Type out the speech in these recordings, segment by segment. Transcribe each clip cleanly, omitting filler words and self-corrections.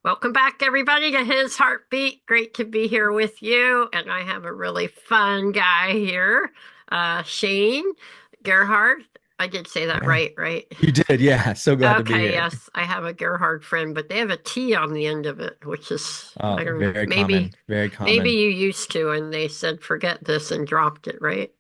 Welcome back, everybody, to His Heartbeat. Great to be here with you. And I have a really fun guy here, Shane Gerhard. I did say that Yeah, right, right? you did. Yeah, so glad to be Okay, here. yes, I have a Gerhard friend, but they have a T on the end of it, which is, Oh, I don't know, very maybe, common, very maybe common. you used to, and they said, forget this and dropped it, right?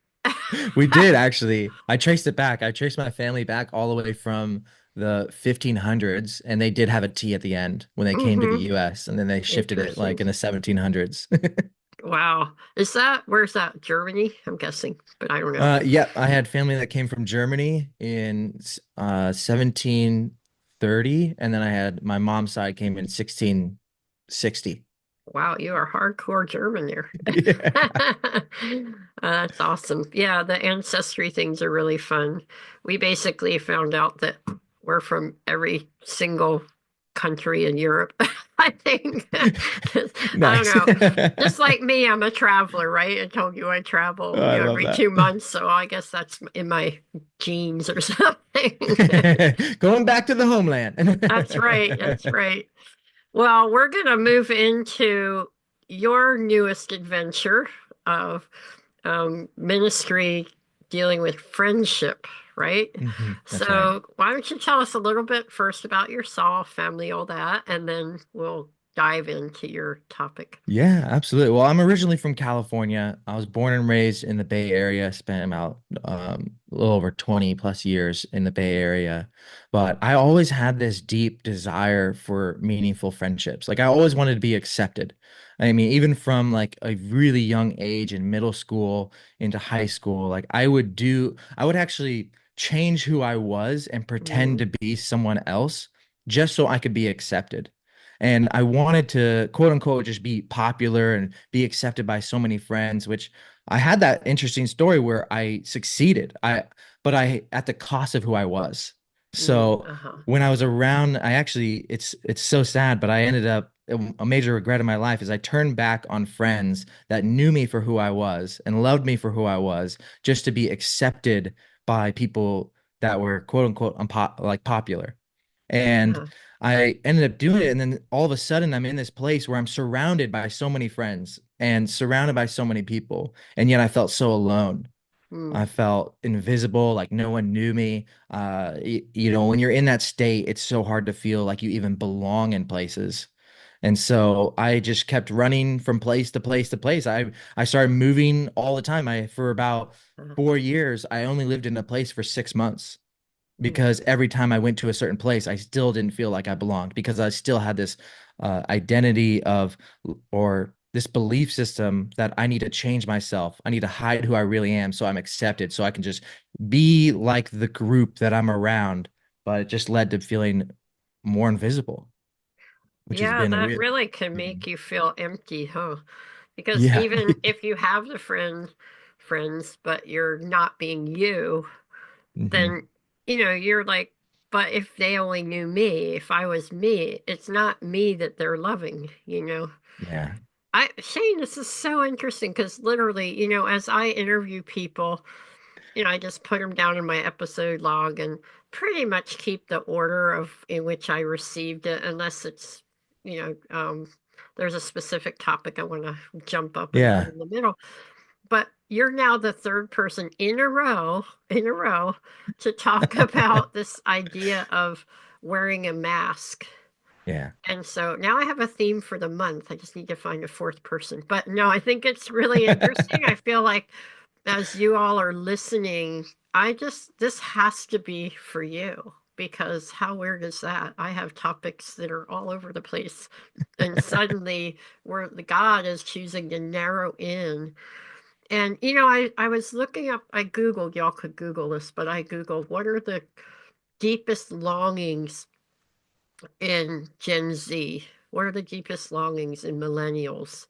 We did actually. I traced it back. I traced my family back all the way from the 1500s, and they did have a T at the end when they came to the Mm-hmm. US, and then they shifted it like Interesting. in the 1700s. Wow. Where's that? Germany? I'm guessing, but I don't know. Yeah, I had family that came from Germany in 1730, and then I had my mom's side came in 1660. Wow, you are hardcore German there. Yeah. That's awesome. Yeah, the ancestry things are really fun. We basically found out that we're from every single country in Europe, I think. 'Cause, I don't Nice. know. Just like me, I'm a traveler, right? I told you I Oh, travel, I love every that. 2 months, so I guess that's in my genes or something. Going back to the That's right. That's homeland. right. Well, we're going to move into your newest adventure of ministry dealing with friendship, right? That's right. So, why don't you tell us a little bit first about yourself, family, all that, and then we'll dive into your topic. Yeah, absolutely. Well, I'm originally from California. I was born and raised in the Bay Area, spent about a little over 20 plus years in the Bay Area. But I always had this deep desire for meaningful friendships. Like I always wanted to be accepted. I mean, even from like a really young age in middle school into high school, like I would actually change who I was and pretend Mm, to be someone else just so I could be accepted. And I wanted to quote unquote just be popular and be accepted by so many friends, which I had that interesting story where I succeeded. But I at the cost of who I was. So uh-huh. when I was around, I actually it's so sad, but I ended up a major regret in my life is I turned back on friends that knew me for who I was and loved me for who I was just to be accepted by people that were quote unquote like popular. And Uh-huh. I ended up doing it. And then all of a sudden, I'm in this place where I'm surrounded by so many friends and surrounded by so many people. And yet I felt so alone. Mm, I felt invisible, like no one knew me. When you're in that state, it's so hard to feel like you even belong in places. And so I just kept running from place to place to place. I started moving all the time. I for about uh, 4 years, I only lived in a place for 6 months mm. because every time I went to a certain place, I still didn't feel like I belonged because I still had this identity of or this belief system that I need to change myself. I need to hide who I really am so I'm accepted, so I can just be like the group that I'm around. But it just led to feeling more invisible, which has Yeah, been a that real. really can Mhm. make you feel empty, huh? Because Yeah. even if you have the friends, but you're not being you, Hmm. then you're like, but if they only knew me, if I was me, it's not me that they're loving. Yeah. Shane, this is so interesting because literally, as I interview people, I just put them down in my episode log and pretty much keep the order of in which I received it, unless it's, you know, um, there's a specific topic I want to jump up and put Yeah. in the middle. But you're now the third person in a row to talk about this idea of wearing a mask. Yeah. And so now I have a theme for the month. I just need to find a fourth person. But no, I think it's really interesting. I feel like as you all are listening, this has to be for you because how weird is that? I have topics that are all over the place, and suddenly where the God is choosing to narrow in. And I was looking up, I Googled, y'all could Google this, but I Googled what are the deepest longings in Gen Z? What are the deepest longings in millennials?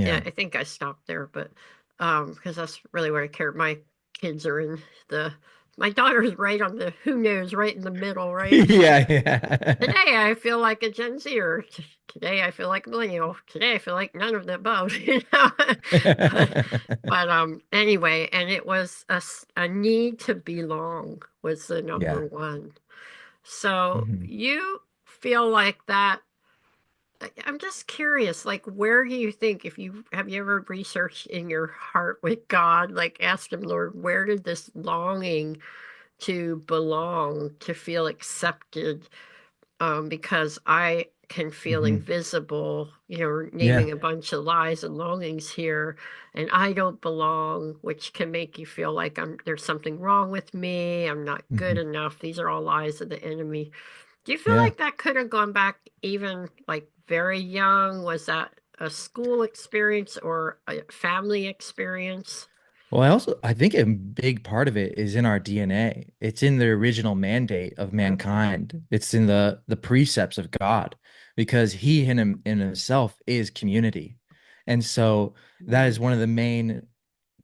Yeah, Yeah. I think I stopped there, but because that's really what I care. My kids are in the my daughter's right on the who knows, right in the middle, right? Yeah. Yeah. Today I feel like a Gen Zer. Today I feel like a millennial. Today I feel like none of the above, but anyway, and it was a need to belong was the number Yeah. one. So Mhm. you feel like that I'm just curious, like, where do you think, if you have you ever researched in your heart with God, like, ask him, Lord, where did this longing to belong, to feel accepted, because I can feel Hmm. invisible, Yeah. naming a bunch of lies and longings here, and I don't belong, which can make you feel like there's something wrong with me, I'm not good Hmm. enough. These are all lies of the enemy. Do you feel Yeah. like that could have gone back even like very young? Was that a school experience or a family experience? Well, I think a big part of it is in our DNA. It's in the original mandate of Okay. mankind. It's in the precepts of God, because He in Himself is community, and so that is Mm, one of the main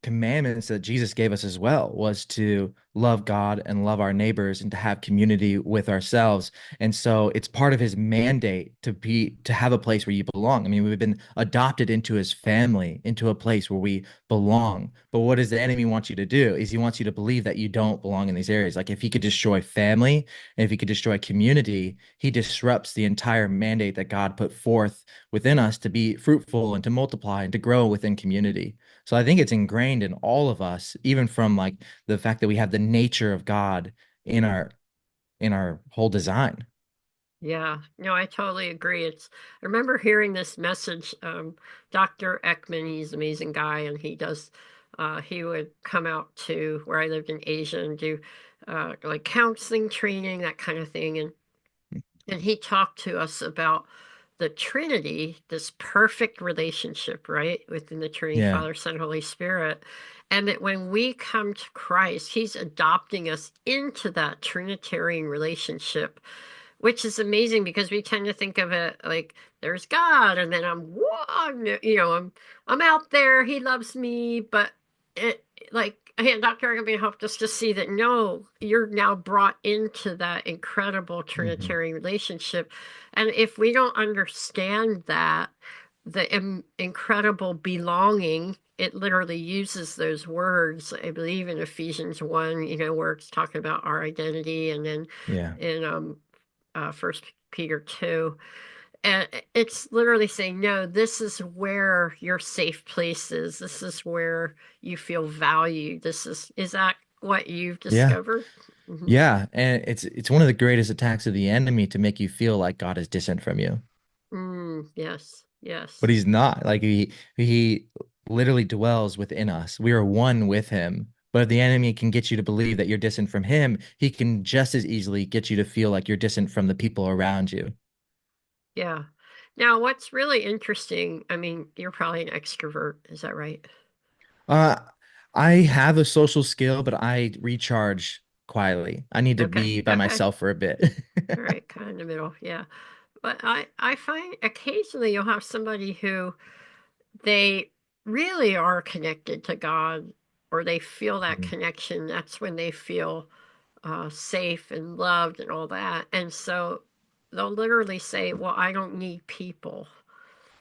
commandments that Jesus gave us as well, was to love God and love our neighbors and to have community with ourselves. And so it's part of his mandate to have a place where you belong. I mean, we've been adopted into his family, into a place where we belong. But what does the enemy want you to do? Is he wants you to believe that you don't belong in these areas. Like if he could destroy family and if he could destroy community, he disrupts the entire mandate that God put forth within us to be fruitful and to multiply and to grow within community. So I think it's ingrained in all of us, even from like the fact that we have the nature of God in our whole design. yeah, no, I totally agree. I remember hearing this message. Dr. Ekman, he's an amazing guy, and he would come out to where I lived in Asia and do like counseling training, that kind of thing. And he talked to us about the Trinity, this perfect relationship, right, within the Trinity, Yeah. Father, Son, Holy Spirit. And that when we come to Christ, he's adopting us into that Trinitarian relationship, which is amazing because we tend to think of it like there's God and then I'm one, I'm out there, he loves me, but it like Dr. Agabe helped us to see that no, you're now brought into that incredible Hmm. Trinitarian relationship. And if we don't understand that, the incredible belonging, it literally uses those words, I believe in Ephesians 1, where it's talking about our identity, and then Yeah. in First Peter 2, and it's literally saying, no, this is where your safe place is. This is where you feel valued. Is that what you've Yeah. discovered? Hmm. Yeah. And it's one of the greatest attacks of the enemy to make you feel like God is distant from you. Yes, But yes. he's not. Like he literally dwells within us. We are one with him. But if the enemy can get you to believe that you're distant from him, he can just as easily get you to feel like you're distant from the people around you. Yeah. Now, what's really interesting, I mean, you're probably an extrovert, is that right? Uh, I have a social skill, but I recharge quietly. I need to Okay, be by okay. myself for a bit. All right, kind of in the middle, yeah. But I find occasionally you'll have somebody who they really are connected to God, or they feel that Mhm. connection. That's when they feel safe and loved and all that. And so they'll literally say, well, I don't need people.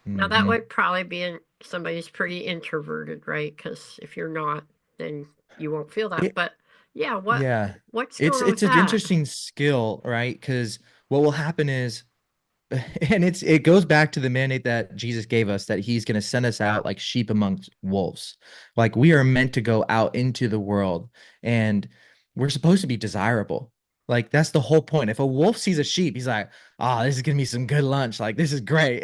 Now, that Mhm. would probably be somebody's pretty introverted, right? Because if you're not, then you won't feel that. It, But yeah, yeah, what's going on with it's an that? interesting skill, right? Because what will happen is and it goes back to the mandate that Jesus gave us, that he's going to send us out like sheep amongst wolves. Like we are meant to go out into the world and we're supposed to be desirable. Like that's the whole point. If a wolf sees a sheep, he's like, "Ah, this is going to be some good lunch. Like this is great."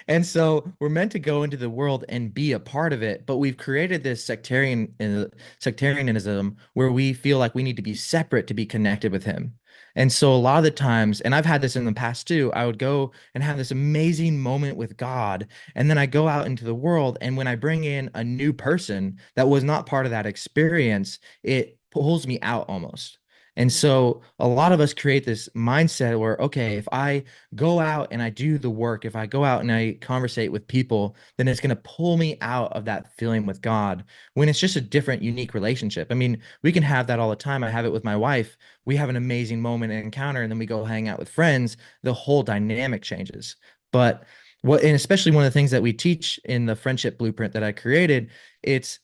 And so we're meant to go into the world and be a part of it, but we've created this sectarianism where we feel like we need to be separate to be connected with him. And so a lot of the times, and I've had this in the past too, I would go and have this amazing moment with God. And then I go out into the world. And when I bring in a new person that was not part of that experience, it pulls me out almost. And Mhm. so a lot of us create this mindset where, okay, if I go out and I do the work, if I go out and I conversate with people, then it's going to pull me out of that feeling with God when it's just a different, unique relationship. I mean, we can have that all the time. I have it with my wife. We have an amazing moment and encounter, and then we go hang out with friends. The whole dynamic changes. But and especially one of the things that we teach in the friendship blueprint that I created, it's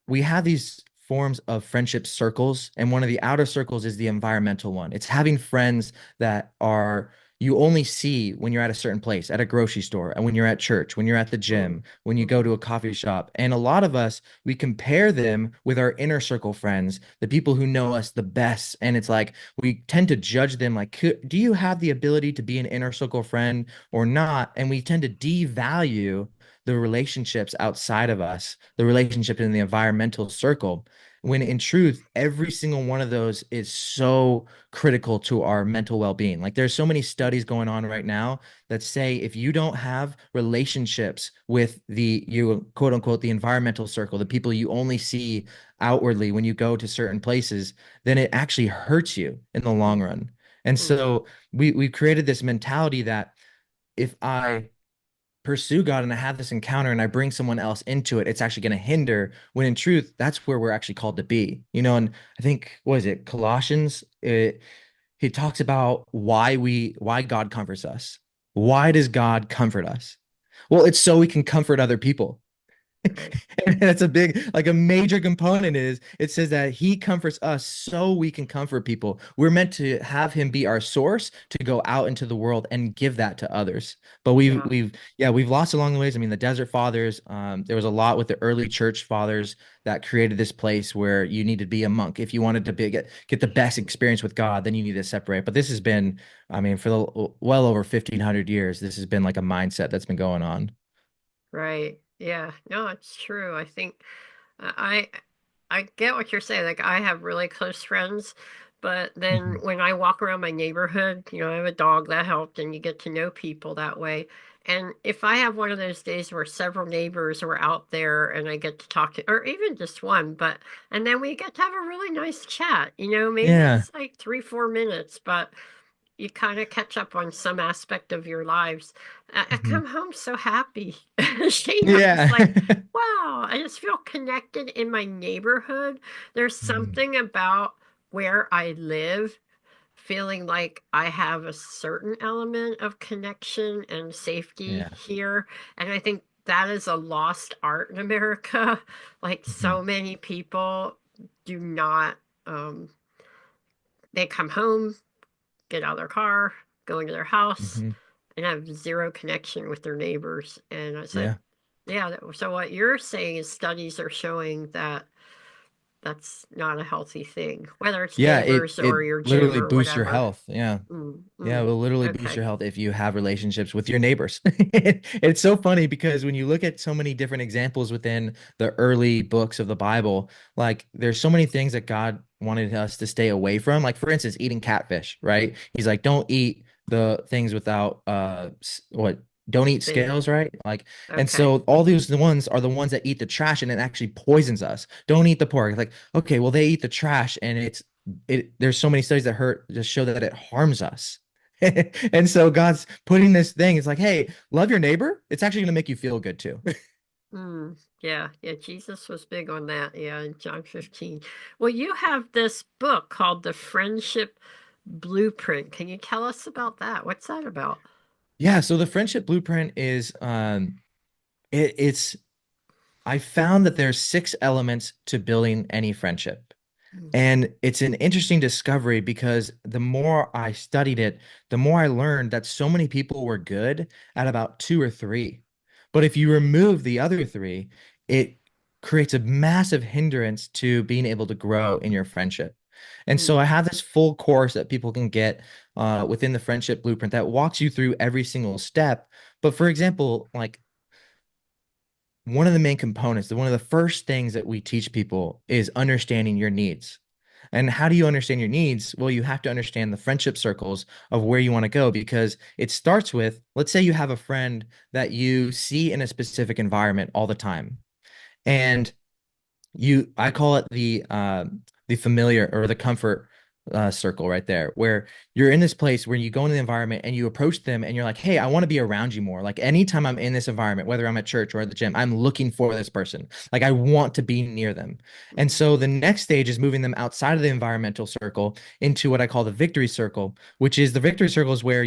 we have these forms of friendship circles, and one of the outer circles is the environmental one. It's having friends that are you only see when you're at a certain place, at a grocery store, and when you're at church, when you're at the Mm, gym, when you go to mhm, a coffee shop. And a lot of us, we compare them with our inner circle friends, the people who know us the best. And it's like we tend to judge them like, do you have the ability to be an inner circle friend or not? And we tend to devalue the relationships outside of us, the relationship in the environmental circle, when in truth, every single one of those is so critical to our mental well-being. Like there's so many studies going on right now that say if you don't have relationships with the you quote unquote the environmental circle, the people you only see outwardly when you go to certain places, then it actually hurts you in the long mm, run. And mm, so we created this mentality that if I pursue God and I have this encounter and I bring someone else into it, it's actually going to hinder, when in truth, that's where we're actually called to be. And I think, what is it, Colossians? He talks about why God comforts us. Why does God comfort us? Well, it's so we can comfort other people. right. And that's a big, like a major component is it says that he comforts us so we can comfort people. We're meant to have him be our source to go out into the world and give that to others. But Yeah. we've lost along the ways. I mean, the desert fathers, there was a lot with the early church fathers that created this place where you need to be a monk. If you wanted to get the best experience with God, then you need to separate. But this has been, I mean, for the well over 1500 years, this has been like a mindset that's been going on. Right. Yeah. No, it's true. I think I I get what you're saying. Like I have really close friends, but then Mhm. when I walk around my neighborhood, I have a dog that helped and you get to know people that way. And if I have one of those days where several neighbors are out there and I get to talk to, or even just one, and then we get to have a really nice chat, maybe Yeah. it's like 3, 4 minutes, but you kind of catch up on some aspect of your lives. I Mhm. come home so happy. Shane, I'm just Yeah. like, wow, I just feel connected in my neighborhood. There's Mhm. something about where I live, feeling like I have a certain element of connection and safety Yeah. here. And I think that is a lost art in America. Like Mhm. so many people do not, um, they come home, get out of their car, go into their house, Mhm. and have zero connection with their neighbors. And it's like, Yeah. yeah, so what you're saying is studies are showing that that's not a healthy thing, whether it's Yeah, it neighbors it or your gym literally or boosts your whatever. health. Yeah. Mm, Yeah, it mm, will literally boost okay. your health if you have relationships with your neighbors. It's so funny because when you look at so many different examples within the early books of the Bible, like there's so many things that God wanted us to stay away from. Like for instance, eating catfish, right? He's like, don't eat the things without what don't eat Fin. scales, right? Like, and Okay. so all these the ones are the ones that eat the trash and it actually poisons us. Don't eat the pork. Like, okay, well, they eat the trash and there's so many studies that hurt just show that it harms us. And so God's putting this thing, it's like, hey, love your neighbor. It's actually going to make you feel good too. Mm, yeah, yeah, Jesus was big on that. Yeah, in John 15. Well, you have this book called The Friendship Blueprint. Can you tell us about that? What's that about? Yeah, so the friendship blueprint is it's I found that there's 6 elements to building any friendship. Mm, And it's an interesting discovery because the more I studied it, the more I learned that so many people were good at about 2 or 3. But if you remove the other 3, it creates a massive hindrance to being able to grow in your friendship. And so mm, I have this full course that people can get within the friendship blueprint that walks you through every single step. But for example, like one of the main components, one of the first things that we teach people is understanding your needs. And how do you understand your needs? Well, you have to understand the friendship circles of where you want to go because it starts with, let's say you have a friend that you see in a specific environment all the time. And I call it the familiar or the comfort circle right there, where you're in this place where you go into the environment and you approach them and you're like, hey, I want to be around you more. Like anytime I'm in this environment, whether I'm at church or at the gym, I'm looking for this person. Like I want to be near them. And mm, so the next stage is moving them outside of the environmental circle into what I call the victory circle, which is the victory circle is where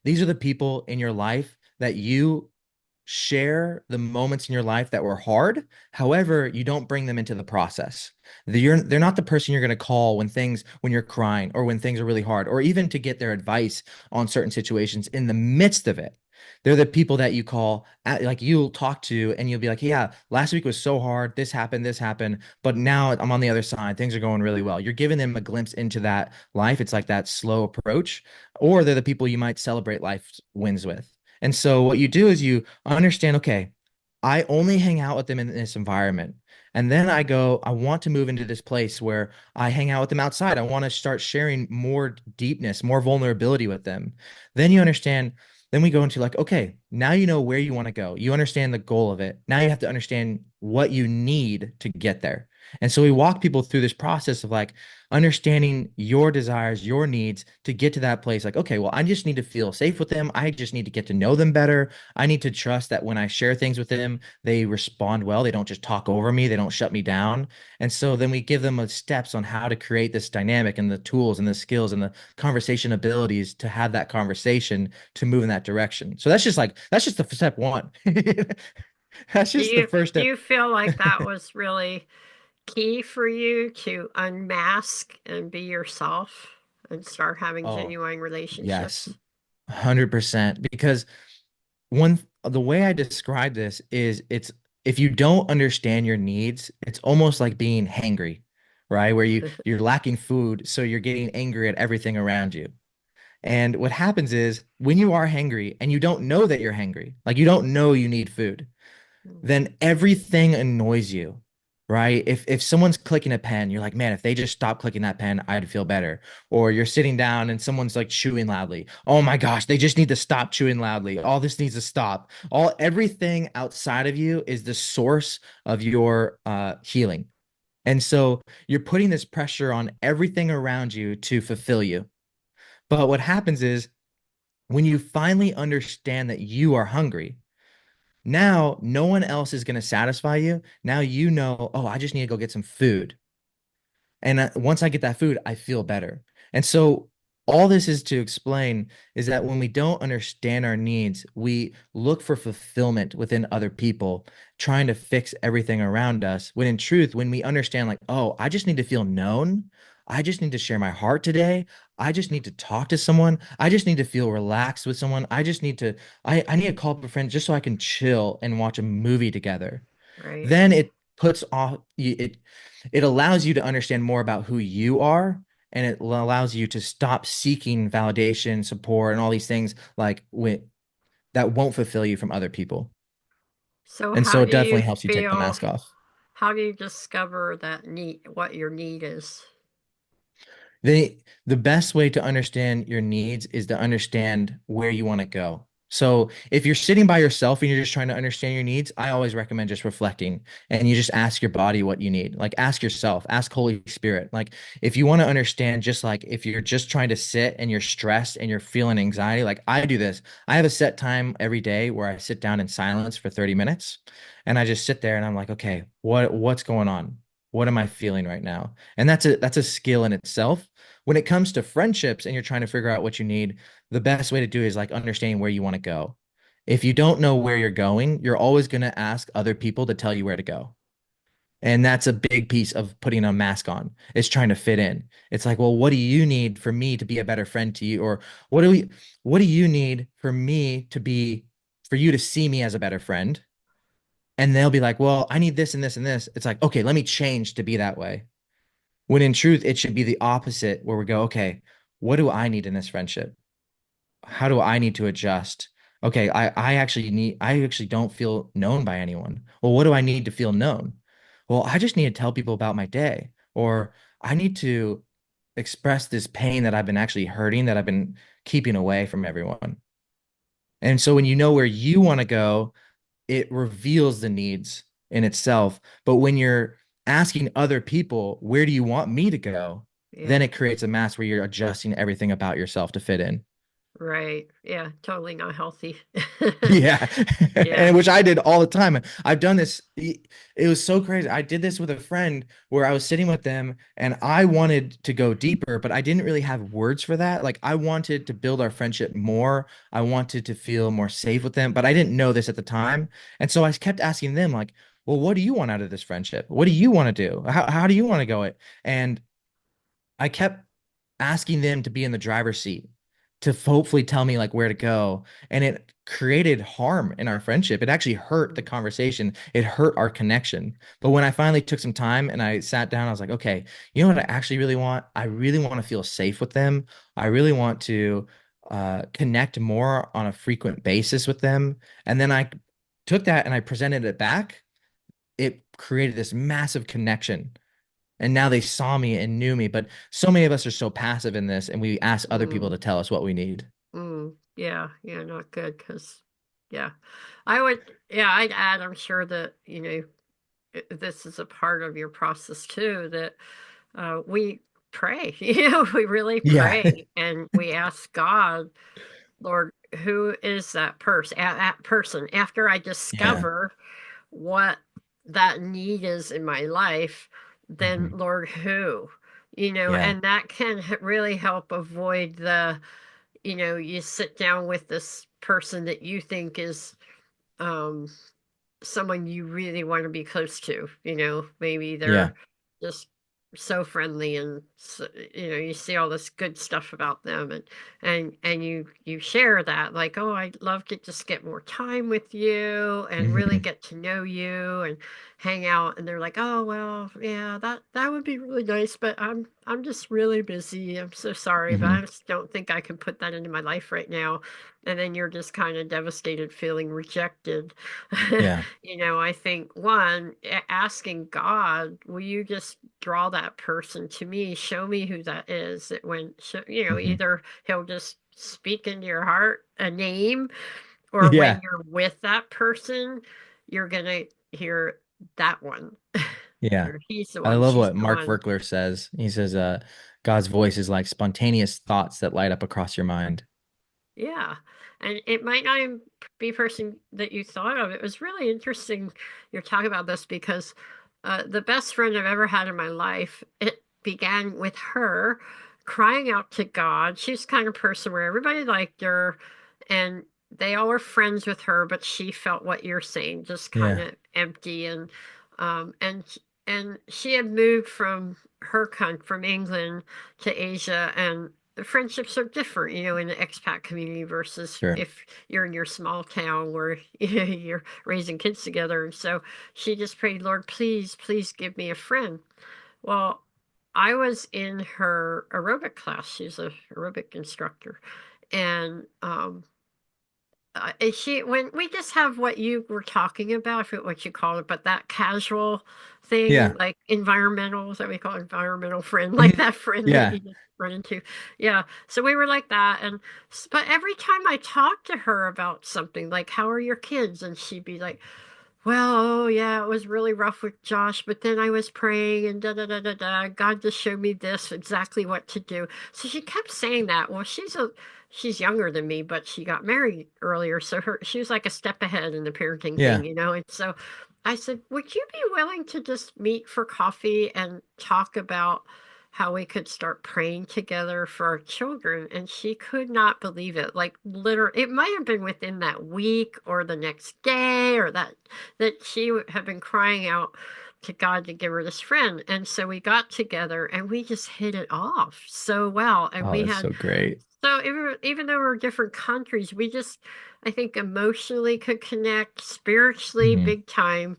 these are the people in your life that you share the moments in your life that were hard. However, you don't bring them into the process. They're not the person you're going to call when you're crying or when things are really hard, or even to get their advice on certain situations in the midst of it. They're the people that you call, like you'll talk to, and you'll be like, yeah, last week was so hard. This happened, but now I'm on the other side. Things are going really well. You're giving them a glimpse into that life. It's like that slow approach, or they're the people you might celebrate life wins with. And so what you do is you understand, okay, I only hang out with them in this environment. And then I want to move into this place where I hang out with them outside. I want to start sharing more deepness, more vulnerability with them. Then you understand, then we go into like, okay, now you know where you want to go. You understand the goal of it. Now you have to understand what you need to get there. And so we walk people through this process of like understanding your desires, your needs to get to that place. Like, okay, well, I just need to feel safe with them. I just need to get to know them better. I need to trust that when I share things with them, they respond well. They don't just talk over me, they don't shut me down. And so then we give them steps on how to create this dynamic and the tools and the skills and the conversation abilities to have that conversation to move in that direction. So that's just the step one. That's Do just the you first do step. you feel like that was really key for you to unmask and be yourself and start having Oh, genuine yes, relationships? 100%. Because the way I describe this is it's if you don't understand your needs, it's almost like being hangry, right? Where you're lacking food, so you're getting angry at everything around you. And what happens is when you are hangry and you don't know that you're hangry, like you don't know you need food, then everything annoys you, right? If someone's clicking a pen, you're like, man, if they just stop clicking that pen, I'd feel better. Or you're sitting down and someone's like chewing loudly. Oh my gosh, they just need to stop chewing loudly. All this needs to stop. All everything outside of you is the source of your healing. And so you're putting this pressure on everything around you to fulfill you. But what happens is when you finally understand that you are hungry, now, no one else is going to satisfy you. Now you know, oh, I just need to go get some food. And once I get that food, I feel better. And so, all this is to explain is that when we don't understand our needs, we look for fulfillment within other people, trying to fix everything around us. When in truth, when we understand, like, oh, I just need to feel known. I just need to share my heart today. I just need to talk to someone. I just need to feel relaxed with someone. I need to call up a friend just so I can chill and watch a movie together. Right. Then it puts off it allows you to understand more about who you are, and it allows you to stop seeking validation, support, and all these things that won't fulfill you from other people. So And so how it do you definitely helps you take the feel, mask off. how do you discover that need, what your need is? The best way to understand your needs is to understand where you want to go. So if you're sitting by yourself and you're just trying to understand your needs, I always recommend just reflecting and you just ask your body what you need. Like ask yourself, ask Holy Spirit. Like if you want to understand, just like if you're just trying to sit and you're stressed and you're feeling anxiety, like I do this. I have a set time every day where I sit down in silence for 30 minutes and I just sit there and I'm like, okay, what's going on? What am I feeling right now? And that's a skill in itself. When it comes to friendships and you're trying to figure out what you need, the best way to do is like understanding where you want to go. If you don't know where you're going, you're always going to ask other people to tell you where to go. And that's a big piece of putting a mask on. It's trying to fit in. It's like, well, what do you need for me to be a better friend to you? Or what do you need for you to see me as a better friend? And they'll be like, well, I need this and this and this. It's like, okay, let me change to be that way. When in truth, it should be the opposite, where we go, okay, what do I need in this friendship? How do I need to adjust? Okay, I actually don't feel known by anyone. Well, what do I need to feel known? Well, I just need to tell people about my day, or I need to express this pain that I've been actually hurting, that I've been keeping away from everyone. And so when you know where you want to go, it reveals the needs in itself. But when you're asking other people, where do you want me to go? Yeah, Then it creates a mass where you're adjusting everything about yourself to fit in. Right. Yeah, totally not healthy. Yeah. Yeah. And which I did all the time. I've done this. It was so crazy. I did this with a friend where I was sitting with them and I wanted to go deeper, but I didn't really have words for that. Like I wanted to build our friendship more. I wanted to feel more safe with them, but I didn't know this at the time. And so I kept asking them like, well, what do you want out of this friendship? What do you want to do? How do you want to go it? And I kept asking them to be in the driver's seat to hopefully tell me like where to go. And it created harm in our friendship. It actually hurt the Mm, conversation. It hurt our connection. But when I finally took some time and I sat down, I was like, okay, you know what I actually really want? I really want to feel safe with them. I really want to connect more on a frequent basis with them. And then I took that and I presented it back. It created this massive connection and now they saw me and knew me. But so many of us are so passive in this, and we ask other people mm, to tell us what we need. yeah, yeah, not good because, yeah, I would, yeah, I'd add, I'm sure that, this is a part of your process too, that we pray, we really Yeah. pray and we ask God, Lord, who is that person? After I Yeah. discover what that need is in my life, then Hmm. Lord, who? Yeah. And that can really help avoid the, you sit down with this person that you think is um someone you really want to be close to, maybe Yeah. they're just so friendly and so, you see all this good stuff about them and you share that like, oh, I'd love to just get more time with you and really Hmm. get to know you and hang out, and they're like, oh well, yeah, that would be really nice, but I'm just really busy, I'm so sorry, but I Hmm. just don't think I can put that into my life right now. And then you're just kind of devastated, feeling rejected. Yeah. I think one, asking God, will you just draw that person to me? Show me who that is. That when, Hmm. either he'll just speak into your heart a name, or when Yeah. you're with that person, you're going to hear that one. Yeah. Or he's the I one, love she's what the Mark one. Verkler says. He says, God's voice is like spontaneous thoughts that light up across your mind. Yeah. And it might not even be a person that you thought of. It was really interesting you're talking about this because the best friend I've ever had in my life, it began with her crying out to God. She's the kind of person where everybody liked her and they all were friends with her, but she felt what you're saying, just kind Yeah. of empty um and and she had moved from her country, from England to Asia, and the friendships are different, in the expat community versus Sure. if you're in your small town where you're raising kids together. And so she just prayed, Lord, please, please give me a friend. Well, I was in her aerobic class. She's a aerobic instructor. And she when we just have what you were talking about, I forget what you call it, but that casual thing, Yeah. like environmental, is that we call it, environmental friend, like Hmm. that friend that Yeah. you just run into. Yeah. So we were like that. And but every time I talked to her about something, like, how are your kids? And she'd be like, well, oh yeah, it was really rough with Josh, but then I was praying and da da da da da. God just showed me this exactly what to do. So she kept saying that. Well, she's younger than me, but she got married earlier, so she was like a step ahead in the parenting Yeah. thing. And so I said, would you be willing to just meet for coffee and talk about how we could start praying together for our children? And she could not believe it. Like, literally, it might have been within that week or the next day, or that she had been crying out to God to give her this friend. And so we got together and we just hit it off so well. And Oh, we that's had, so great. so even though we're different countries, we just, I think, emotionally could connect, spiritually, Hmm. big time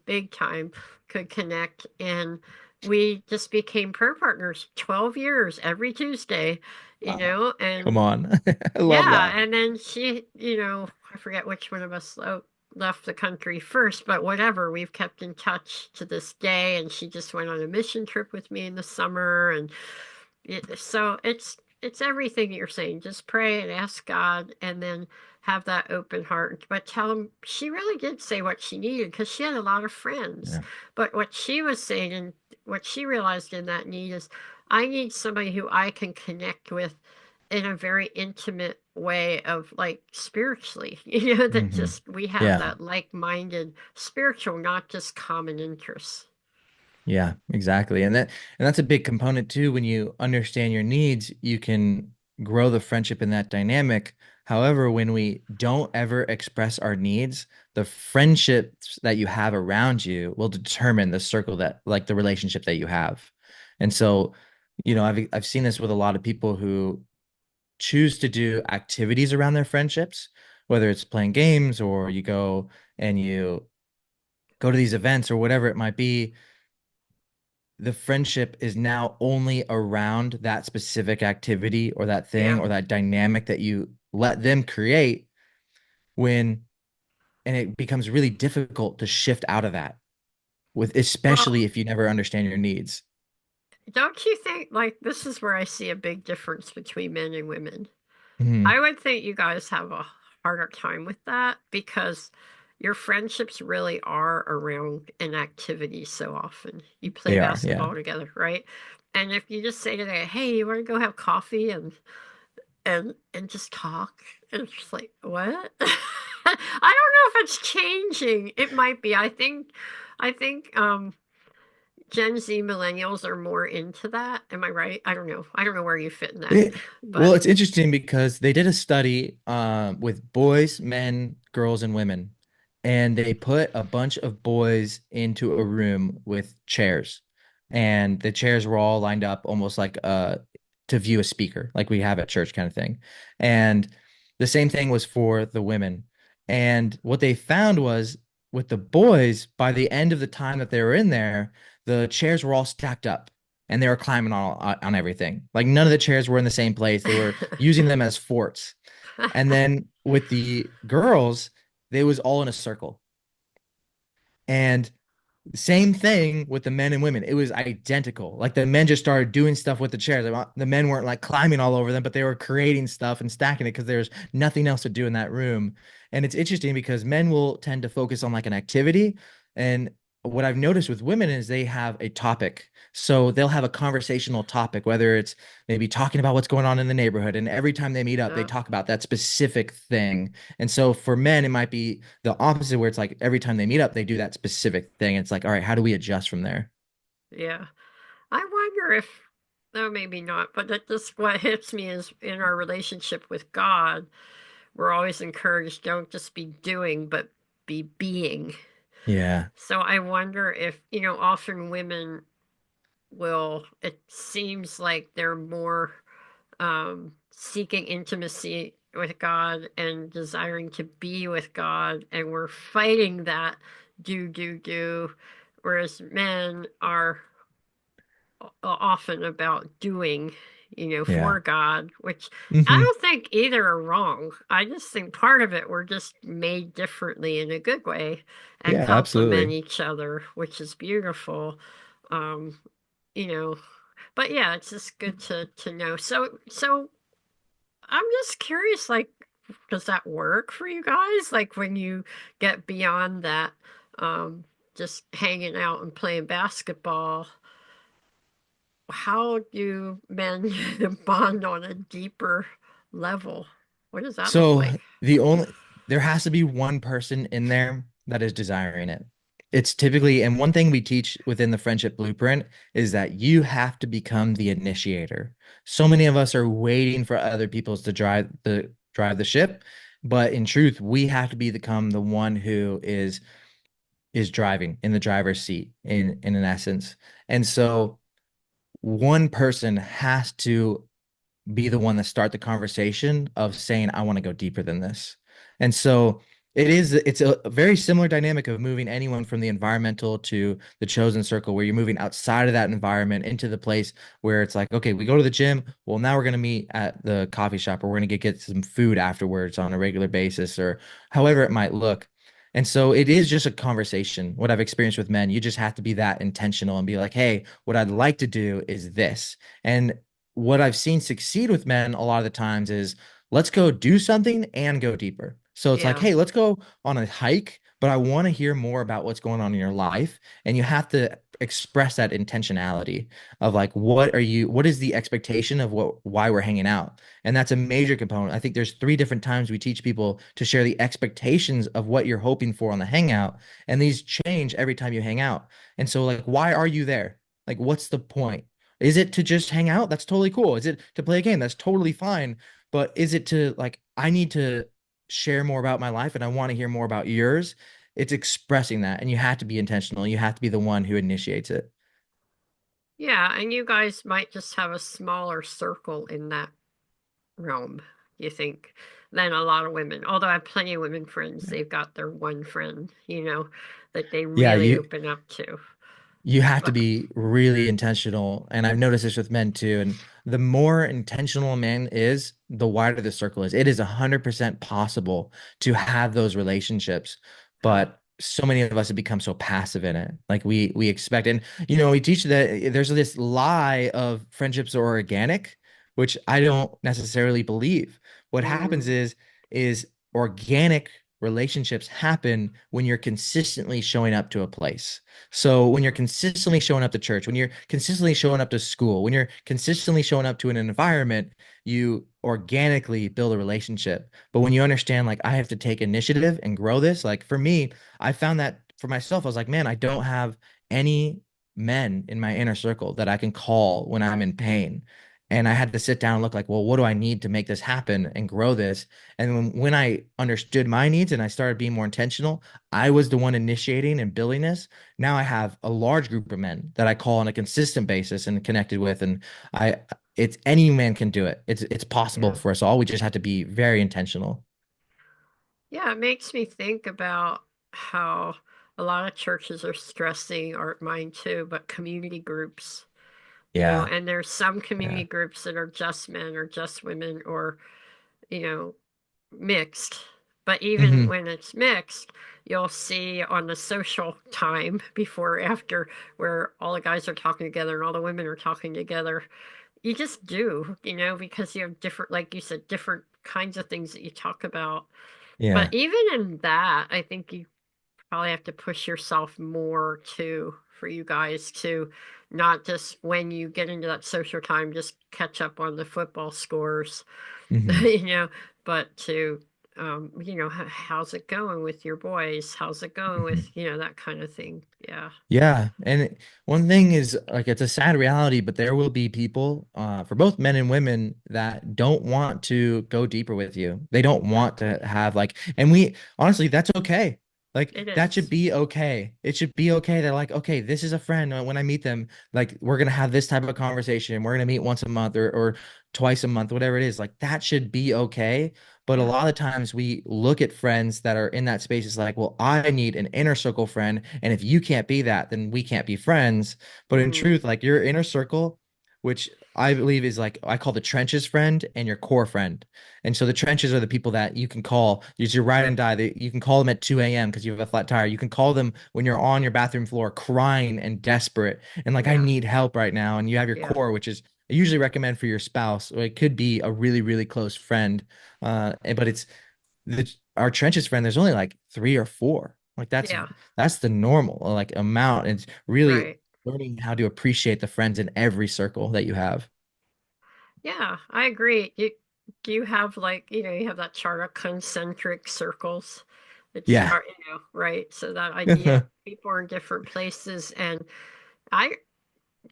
could connect. And we just became prayer partners, 12 years every Tuesday, Wow. and Come on. I love yeah. that. And then she, I forget which one of us left the country first, but whatever, we've kept in touch to this day. And she just went on a mission trip with me in the summer. And so it's everything you're saying. Just pray and ask God, and then have that open heart. But tell him she really did say what she needed because she had a lot of friends. Yeah. But what she was saying and what she realized in that need is, I need somebody who I can connect with in a very intimate way of like spiritually, that Hmm. just we have Yeah. that like-minded spiritual, not just common interests. Yeah, exactly. And that's a big component too. When you understand your needs, you can grow the friendship in that dynamic. However, when we don't ever express our needs, the friendships that you have around you will determine the circle that like the relationship that you have. And so, I've seen this with a lot of people who choose to do activities around their friendships, whether it's playing games or you go and you go to these events or whatever it might be. The friendship is now only around that specific activity or that thing Yeah. or that dynamic that you let them create when and it becomes really difficult to shift out of that with Well, especially if you never understand your needs. don't you think like this is where I see a big difference between men and women? Hmm. I would think you guys have a harder time with that because your friendships really are around an activity so often. You play They are, yeah. basketball together, right? And if you just say to them, "Hey, you want to go have coffee and just talk?" And it's just like, "What?" I don't know if it's changing. It might be. I think Gen Z millennials are more into that. Am I right? I don't know. I don't know where you fit in that. They, well, But it's interesting because they did a study with boys, men, girls, and women, and they put a bunch of boys into a room with chairs, and the chairs were all lined up almost like to view a speaker, like we have at church kind of thing. And the same thing was for the women. And what they found was with the boys, by the end of the time that they were in there, the chairs were all stacked up and they were climbing on everything. Like none of the chairs were in the same place. They were using them as forts. And then with the girls, they was all in a circle. And same thing with the men and women. It was identical. Like the men just started doing stuff with the chairs. Like, the men weren't like climbing all over them, but they were creating stuff and stacking it because there's nothing else to do in that room. And it's interesting because men will tend to focus on like an activity. And what I've noticed with women is they have a topic. So they'll have a conversational topic, whether it's maybe talking about what's going on in the neighborhood. And every time they meet up, they uh, talk about that specific thing. And so for men, it might be the opposite, where it's like every time they meet up, they do that specific thing. It's like, all right, how do we adjust from there? yeah. I wonder if, no, maybe not, but that just what hits me is in our relationship with God, we're always encouraged don't just be doing, but be being. Yeah. So I wonder if, often women will, it seems like they're more seeking intimacy with God and desiring to be with God, and we're fighting that do, whereas men are often about doing, Yeah. for God, which I Hmm. don't think either are wrong. I just think part of it we're just made differently in a good way and Yeah, complement absolutely. each other, which is beautiful. Um, you know, but yeah, it's just good to know. So I'm just curious, like, does that work for you guys? Like when you get beyond that, um, just hanging out and playing basketball, how do men bond on a deeper level? What does that look So like? there has to be one person in there that is desiring it. It's typically, and one thing we teach within the friendship blueprint is that you have to become the initiator. So many of us are waiting for other people's to drive the ship, but in truth, we have to become the one who is driving in the driver's seat in an essence. And so one person has to be the one that start the conversation of saying, I want to go deeper than this. And so it's a very similar dynamic of moving anyone from the environmental to the chosen circle, where you're moving outside of that environment into the place where it's like, okay, we go to the gym. Well, now we're going to meet at the coffee shop, or we're going to get some food afterwards on a regular basis, or however it might look. And so it is just a conversation. What I've experienced with men, you just have to be that intentional and be like, hey, what I'd like to do is this. And what I've seen succeed with men a lot of the times is let's go do something and go deeper. So it's like, Yeah, hey, let's go on a hike, but I want to hear more about what's going on in your life. And you have to express that intentionality of like what is the expectation of why we're hanging out. And that's a major component. I think there's three different times we teach people to share the expectations of what you're hoping for on the hangout, and these change every time you hang out. And so like why are you there? Like what's the point? Is it to just hang out? That's totally cool. Is it to play a game? That's totally fine. But is it to like I need to share more about my life and I want to hear more about yours? It's expressing that, and you have to be intentional. You have to be the one who initiates it. Yeah, and you guys might just have a smaller circle in that realm, you think, than a lot of women. Although I have plenty of women friends, they've got their one friend, that they Yeah, really open up to. you have to But be really intentional. And I've noticed this with men too. And the more intentional a man is, the wider the circle is. It is 100% possible to have those relationships, yeah, but so many of us have become so passive in it. Like we expect, and we teach that there's this lie of friendships are organic, which I don't necessarily believe. What happens mm, is organic relationships happen when you're consistently showing up to a place. So when you're mm, consistently showing up to church, when you're consistently showing up to school, when you're consistently showing up to an environment, you organically build a relationship. But when you understand, like, I have to take initiative and grow this, like for me, I found that for myself, I was like, man, I don't have any men in my inner circle that I can call when I'm in pain. And I had to sit down and look like, well, what do I need to make this happen and grow this? And when I understood my needs and I started being more intentional, I was the one initiating and building this. Now I have a large group of men that I call on a consistent basis and connected with, and I it's any man can do it. It's possible yeah. for us all. We just have to be very intentional. Yeah, it makes me think about how a lot of churches are stressing, or mine too, but community groups, Yeah. and there's some Yeah. community groups that are just men or just women or, you know, mixed. But even Hmm. when it's mixed, you'll see on the social time before or after where all the guys are talking together and all the women are talking together. You just do, because you have different, like you said, different kinds of things that you talk about. But Yeah. even in that, I think you probably have to push yourself more too for you guys to not just when you get into that social time, just catch up on the football scores, Hmm. you know, but to, how's it going with your boys? How's it going with, Hmm. that kind of thing? Yeah. Yeah, and one thing is like it's a sad reality, but there will be people, for both men and women that don't want to go deeper with you. They don't Yeah, want to have like, and we honestly, that's okay. Like it that should is. be okay. It should be okay. They're like, okay, this is a friend. When I meet them, like we're gonna have this type of conversation. We're gonna meet once a month or twice a month, whatever it is. Like that should be okay. But a Yeah. lot of times we look at friends that are in that space as like, well, I need an inner circle friend. And if you can't be that, then we can't be friends. But in Mm, truth, like your inner circle, which I believe is like I call the trenches friend and your core friend. And so the trenches are the people that you can call. Use your ride and die. You can call them at 2 a.m. because you have a flat tire. You can call them when you're on your bathroom floor crying and desperate and like, I yeah. need help right now. And you have your Yeah. core, which is I usually recommend for your spouse, or it could be a really, really close friend. But it's our trenches friend, there's only like three or four. Like Yeah. that's the normal like amount. It's really Right. learning how to appreciate the friends in every circle that you have. Yeah, I agree. Do you have like, you have that chart of concentric circles that Yeah. start, right? So that idea of people are in different places. And I,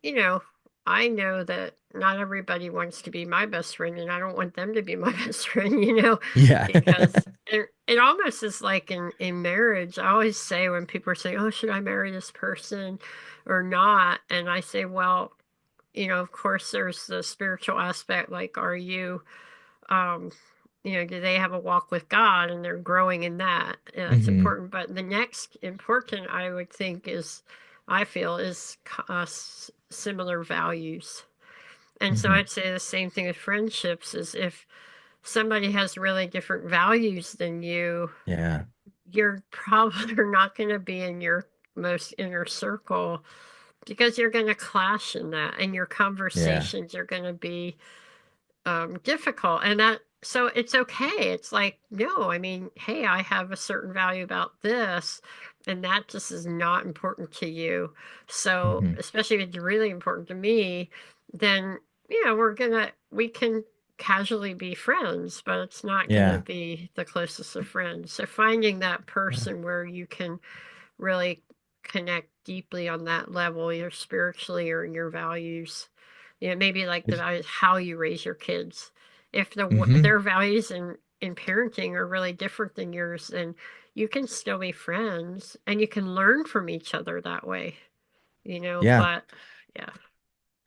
you know, I know that not everybody wants to be my best friend, and I don't want them to be my best friend, Yeah. because it almost is like in marriage. I always say when people are saying, "Oh, should I marry this person or not?" And I say, well, of course, there's the spiritual aspect. Like, are you, um, do they have a walk with God and they're growing in that? It's Hmm. important. But the next important, I would think, I feel, is similar values. And so Hmm. I'd say the same thing with friendships is if somebody has really different values than you, Yeah. you're probably not going to be in your most inner circle because you're going to clash in that and your Yeah. conversations are going to be difficult. And that, so it's okay. It's like, no, I mean, hey, I have a certain value about this, and that just is not important to you. So, Hmm. especially if it's really important to me, then we can casually be friends, but it's not gonna Yeah. be the closest of friends. So finding that Yeah. person where you can really connect deeply on that level, either spiritually or in your values. Maybe like the values, how you raise your kids. If Hmm. their values in parenting are really different than yours, then you can still be friends and you can learn from each other that way. Yeah. But yeah,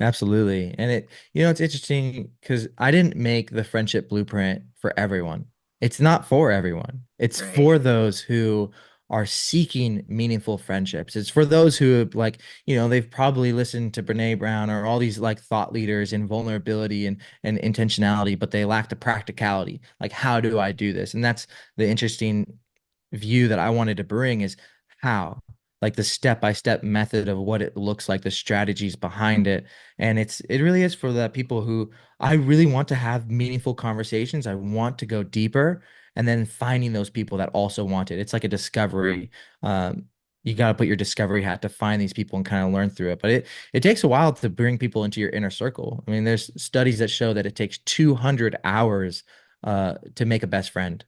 Absolutely. And it's interesting because I didn't make the friendship blueprint for everyone. It's not for everyone. It's right. for those who are seeking meaningful friendships. It's for those who like, they've probably listened to Brene Brown or all these like thought leaders in vulnerability and intentionality, but they lack the practicality. Like, how do I do this? And that's the interesting view that I wanted to bring is how, like the step-by-step method of what it looks like, the strategies behind it. And it really is for the people who I really want to have meaningful conversations. I want to go deeper, and then finding those people that also want it. It's like a discovery. You got to put your discovery hat to find these people and kind of learn through it. But it takes a while to bring people into your inner circle. I mean, there's studies that show that it takes 200 hours to make a best friend.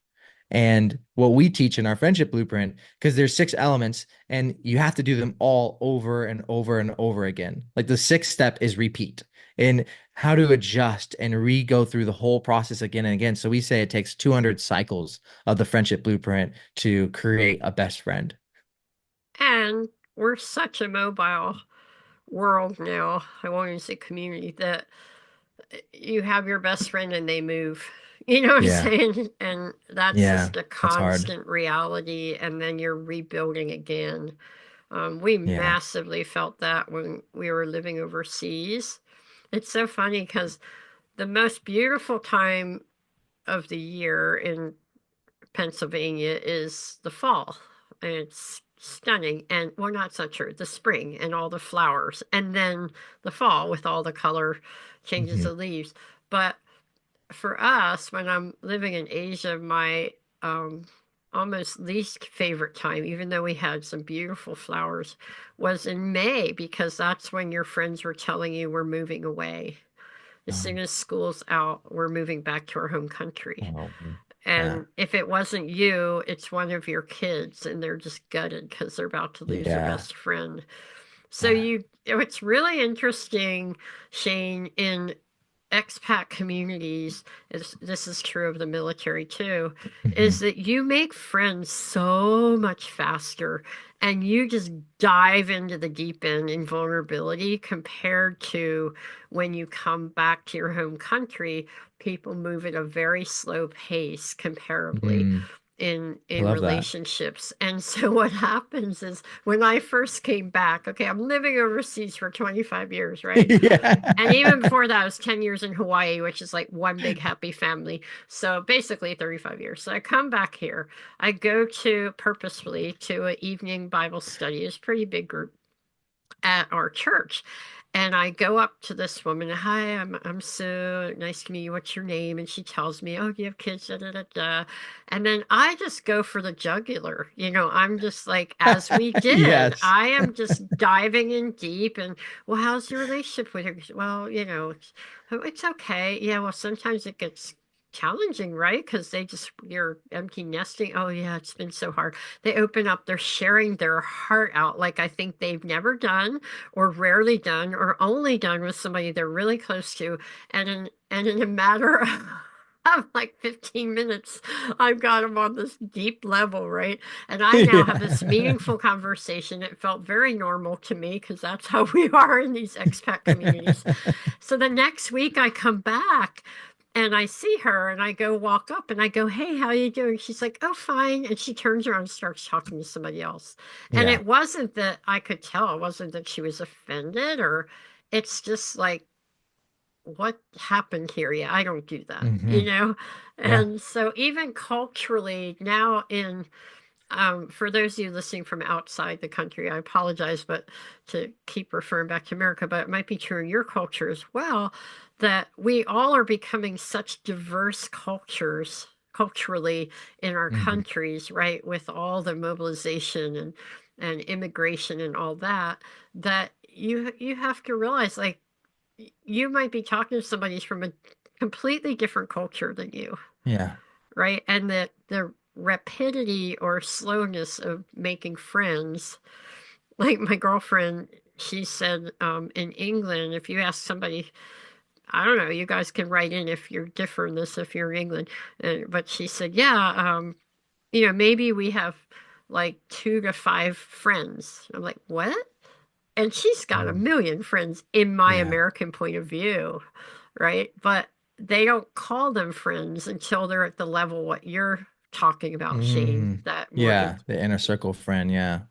And what we teach in our friendship blueprint, because there's 6 elements and you have to do them all over and over and over again. Like the sixth step is repeat and how to adjust and re-go through the whole process again and again. So we say it takes 200 cycles of the friendship blueprint to create a best friend. And we're such a mobile world now. I won't even say community that you have your best friend and they move. You know what I'm Yeah. saying? And that's Yeah. just a That's hard. constant reality. And then you're rebuilding again. We Yeah. massively felt that when we were living overseas. It's so funny because the most beautiful time of the year in Pennsylvania is the fall. And it's stunning. And well, not so true. The spring and all the flowers. And then the fall with all the color changes Hmm. of leaves. But for us, when I'm living in Asia, my um, almost least favorite time, even though we had some beautiful flowers, was in May because that's when your friends were telling you we're moving away. As soon Um, as school's out, we're moving back to our home country. oh, yeah. And if it wasn't you, it's one of your kids, and they're just gutted because they're about to lose their Yeah. best friend. So Yeah. it's really interesting, Shane, in expat communities, this is true of the military too, is Hmm. that you make friends so much faster and you just dive into the deep end in vulnerability compared to when you come back to your home country. People move at a very slow pace comparably Hmm. I in love that. relationships. And so what happens is when I first came back, okay, I'm living overseas for 25 years, right? And even Yeah. before that, I was 10 years in Hawaii, which is like one big happy family. So basically 35 years. So I come back here. I go to purposefully to an evening Bible study. It's a pretty big group at our church. And I go up to this woman, hi, I'm Sue. Nice to meet you. What's your name? And she tells me, oh, do you have kids? Da, da, da, da. And then I just go for the jugular. I'm just like, as we did, Yes. I am just diving in deep. And well, how's your relationship with her? Well, it's okay. Yeah, well, sometimes it gets challenging, right? Because you're empty nesting. Oh, yeah, it's been so hard. They open up, they're sharing their heart out like I think they've never done or rarely done or only done with somebody they're really close to. And in a matter of like 15 minutes, I've got them on this deep level, right? And I now have this Yeah. meaningful conversation. It felt very normal to me because that's how we are in these expat communities. So the next week I come back and I see her and I go walk up and I go, hey, how you doing? She's like, oh, fine. And she turns around and starts talking to somebody else. And Yeah. it wasn't that I could tell, it wasn't that she was offended or it's just like, what happened here? Yeah, I don't do that, you Hmm. know? Yeah. And so even culturally now for those of you listening from outside the country, I apologize, but to keep referring back to America, but it might be true in your culture as well, that we all are becoming such diverse cultures culturally in our Hmm. countries, right, with all the mobilization and immigration and all that, that you have to realize like you might be talking to somebody from a completely different culture than you, Yeah. right? And that the rapidity or slowness of making friends, like my girlfriend, she said in England, if you ask somebody, I don't know, you guys can write in if you're different in this if you're in England, but she said, yeah, maybe we have like 2 to 5 friends. I'm like, what? And she's got a Mm. million friends in my Yeah. American point of view, right? But they don't call them friends until they're at the level what you're talking about, Shane, Mm. that more in. Yeah, the inner circle friend, yeah.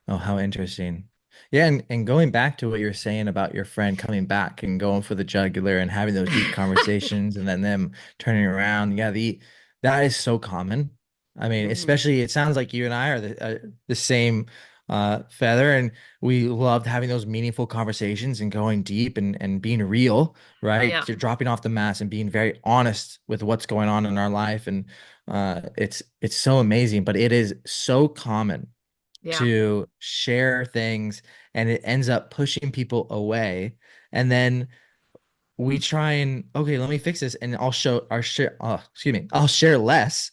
Oh, how interesting. Yeah, and going back to what you're saying about your friend coming back and going for the jugular and having those deep conversations and then them turning around. Yeah, the that is so common. I mean, Hmm. especially it sounds like you and I are the same feather, and we loved having those meaningful conversations and going deep and being real, right? Yeah, Dropping off the mask and being very honest with what's going on in our life. And it's so amazing, but it is so common yeah, to share things and it ends up pushing people away. And then we try and, okay, let me fix this and I'll share less.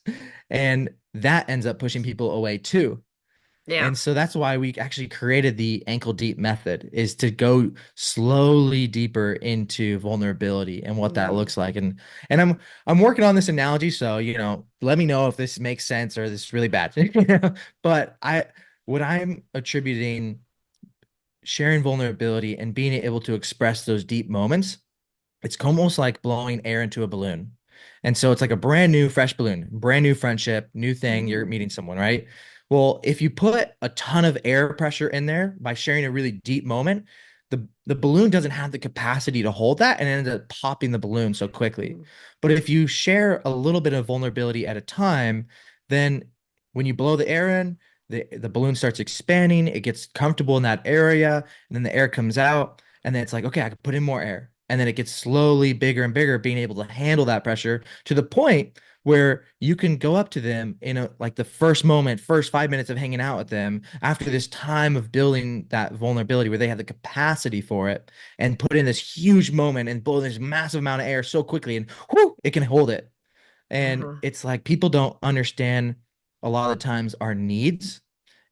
And that ends up pushing people away too. yeah. And so that's why we actually created the ankle deep method is to go slowly deeper into vulnerability and what that Hmm. looks like. And I'm working on this analogy, so let me know if this makes sense or this is really bad. But what I'm attributing sharing vulnerability and being able to express those deep moments, it's almost like blowing air into a balloon. And so it's like a brand new, fresh balloon, brand new friendship, new thing. You're Hmm. meeting someone, right? Well, if you put a ton of air pressure in there by sharing a really deep moment, the balloon doesn't have the capacity to hold that and it ends up popping the balloon so quickly. Hmm. But if you share a little bit of vulnerability at a time, then when you blow the air in, the balloon starts expanding, it gets comfortable in that area, and then the air comes out and then it's like, okay, I can put in more air. And then it gets slowly bigger and bigger, being able to handle that pressure to the point where you can go up to them in like the first moment, first 5 minutes of hanging out with them after this time of building that vulnerability where they have the capacity for it and put in this huge moment and blow this massive amount of air so quickly and whoo, it can hold it. And Uh-huh. it's like people don't understand a lot of the times our needs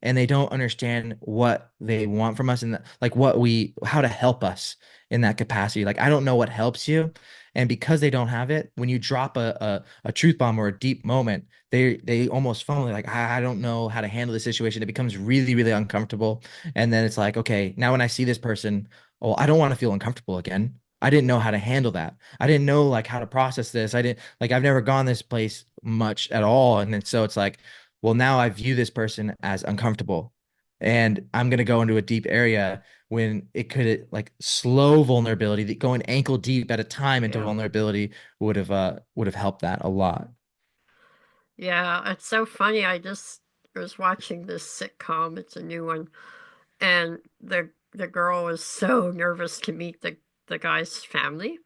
and they don't understand what they want from us and like how to help us in that capacity. Like I don't know what helps you. And because they don't have it, when you drop a truth bomb or a deep moment, they almost phone like, I don't know how to handle this situation. It becomes really, really uncomfortable. And then it's like, okay, now when I see this person, oh, I don't want to feel uncomfortable again. I didn't know how to handle that. I didn't know like how to process this. I didn't like I've never gone this place much at all. And then so it's like, well, now I view this person as uncomfortable. And I'm gonna go into a deep area when it could like slow vulnerability, that going ankle deep at a time into Yeah. vulnerability would have helped that a lot. Yeah, it's so funny. I just was watching this sitcom. It's a new one, and the girl was so nervous to meet the guy's family,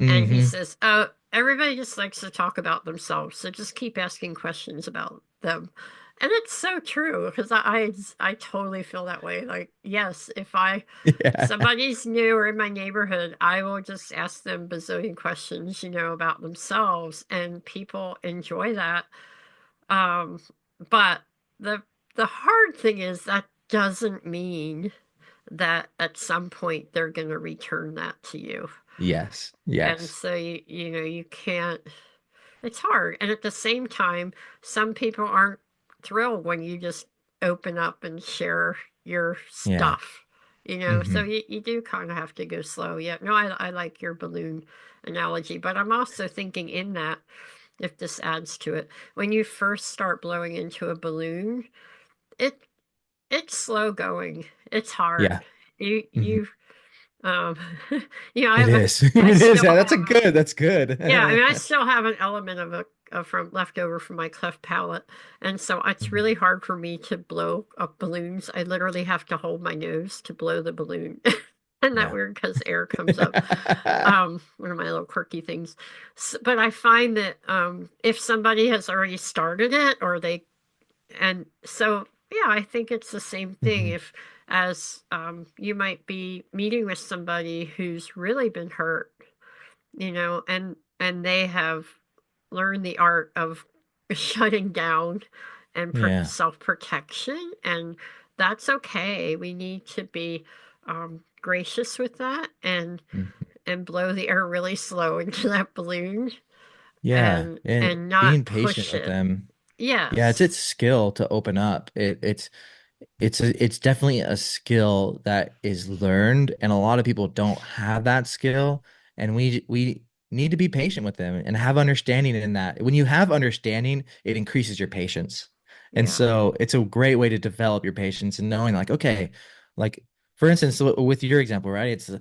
and he Hmm. says, "Oh, everybody just likes to talk about themselves, so just keep asking questions about them." And it's so true because I totally feel that way. Like, yes, if I Yeah. somebody's new or in my neighborhood, I will just ask them bazillion questions, about themselves, and people enjoy that. Um, but the the hard thing is that doesn't mean that at some point they're going to return that to you. Yes. And Yes. so you can't, it's hard. And at the same time, some people aren't thrilled when you just open up and share your Yeah. stuff. So Hmm. you do kind of have to go slow. Yeah, no, I like your balloon analogy, but I'm also thinking in that, if this adds to it, when you first start blowing into a balloon, it it's slow going. It's hard. Yeah. You Hmm. you um It is. I It is. still That's a have a, good. That's yeah, I mean, I good. still have an element of from left over from my cleft palate, and so it's really Mhm. hard for me to blow up balloons. I literally have to hold my nose to blow the balloon. Isn't that Yeah. weird? Because air comes up. One of my little quirky things. But I find that if somebody has already started it, or they, and so yeah, I think it's the same thing. Hmm. If as you might be meeting with somebody who's really been hurt, and they have learned the art of shutting down and Yeah. self-protection, and that's okay. We need to be gracious with that, Mhm. and blow the air really slow into that balloon, Yeah. and And and being not patient push with it. them. Yeah, it's Yes. its skill to open up. It's definitely a skill that is learned, and a lot of people don't have that skill, and we need to be patient with them and have understanding in that. When you have understanding, it increases your patience. And Yeah. so it's a great way to develop your patience and knowing like, okay, like for instance, with your example, right? It's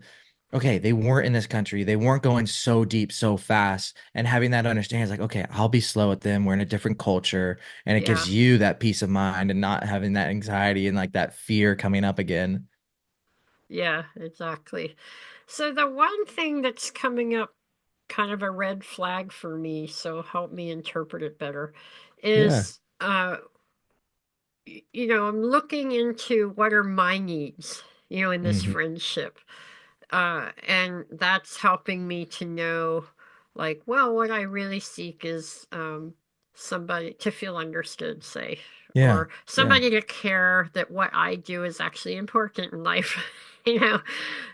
okay, they weren't in this country. They weren't going so deep so fast. And having that understanding is like, okay, I'll be slow with them. We're in a different culture. And it Yeah. gives you that peace of mind and not having that anxiety and like that fear coming up again. Yeah, exactly. So the one thing that's coming up, kind of a red flag for me, so help me interpret it better, Yeah. is I'm looking into what are my needs, in this Hmm. friendship. And that's helping me to know, like, well, what I really seek is somebody to feel understood, say, Yeah. or Yeah. somebody to care that what I do is actually important in life, you know.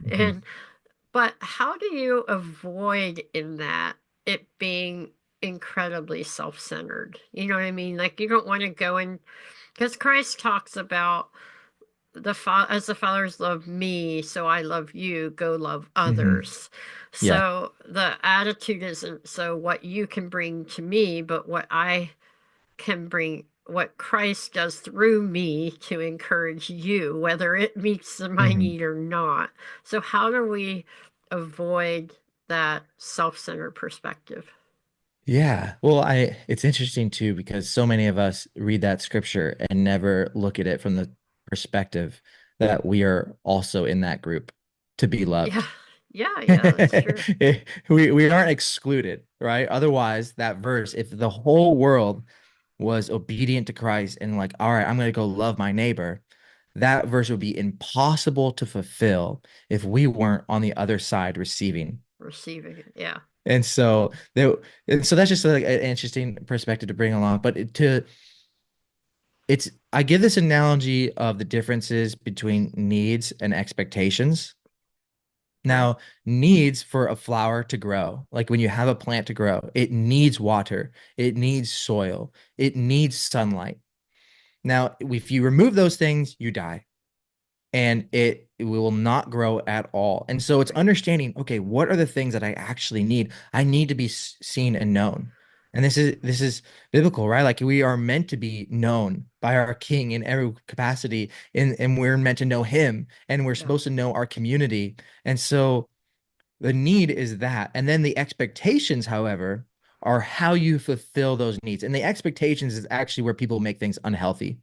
Hmm. And but how do you avoid in that it being incredibly self-centered? You know what I mean? Like you don't want to go in, because Christ talks about as the fathers love me, so I love you, go love Hmm. others. Yeah. So the attitude isn't so what you can bring to me, but what I can bring, what Christ does through me to encourage you, whether it meets my Hmm. need or not. So how do we avoid that self-centered perspective? Yeah. Well, it's interesting too because so many of us read that scripture and never look at it from the perspective that we are also in that group to be Yeah. loved. Yeah, yeah, that's true. We aren't excluded, right? Otherwise, that verse, if the whole world was obedient to Christ and like, all right, I'm going to go love my neighbor, that verse would be impossible to fulfill if we weren't on the other side receiving. Receiving it. Yeah. And so there, and so that's just like an interesting perspective to bring along. But it's I give this analogy of the differences between needs and expectations. Okay. Now, needs for a flower to grow, like when you have a plant to grow, it needs water, it needs soil, it needs sunlight. Now, if you remove those things, you die and it will not grow at all. And so it's Right. understanding, okay, what are the things that I actually need? I need to be seen and known. And this is biblical, right? Like we are meant to be known by our king in every capacity, and we're meant to know him, and we're Yeah. supposed to know our community. And so the need is that. And then the expectations, however, are how you fulfill those needs. And the expectations is actually where people make things unhealthy.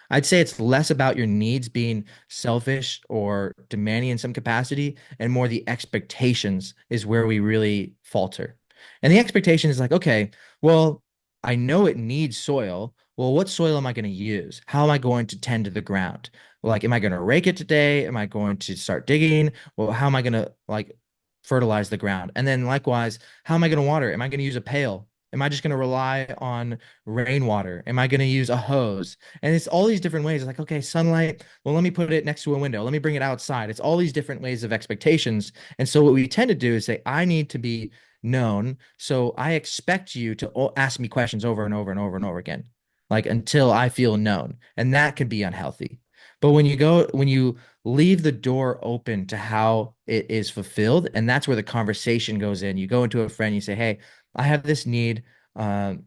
I'd say it's less about your needs being selfish or demanding in some capacity, and more the expectations is where we really falter. And the expectation is like, okay, well, I know it needs soil. Well, what soil am I going to use? How am I going to tend to the ground? Like, am I going to rake it today? Am I going to start digging? Well, how am I going to like fertilize the ground? And then likewise, how am I going to water? Am I going to use a pail? Am I just going to rely on rainwater? Am I going to use a hose? And it's all these different ways. It's like, okay, sunlight. Well, let me put it next to a window. Let me bring it outside. It's all these different ways of expectations. And so what we tend to do is say, I need to be known. So I expect you to ask me questions over and over and over and over again, like until I feel known. And that can be unhealthy. But when you leave the door open to how it is fulfilled. And that's where the conversation goes in. You go into a friend, you say, hey, I have this need, um,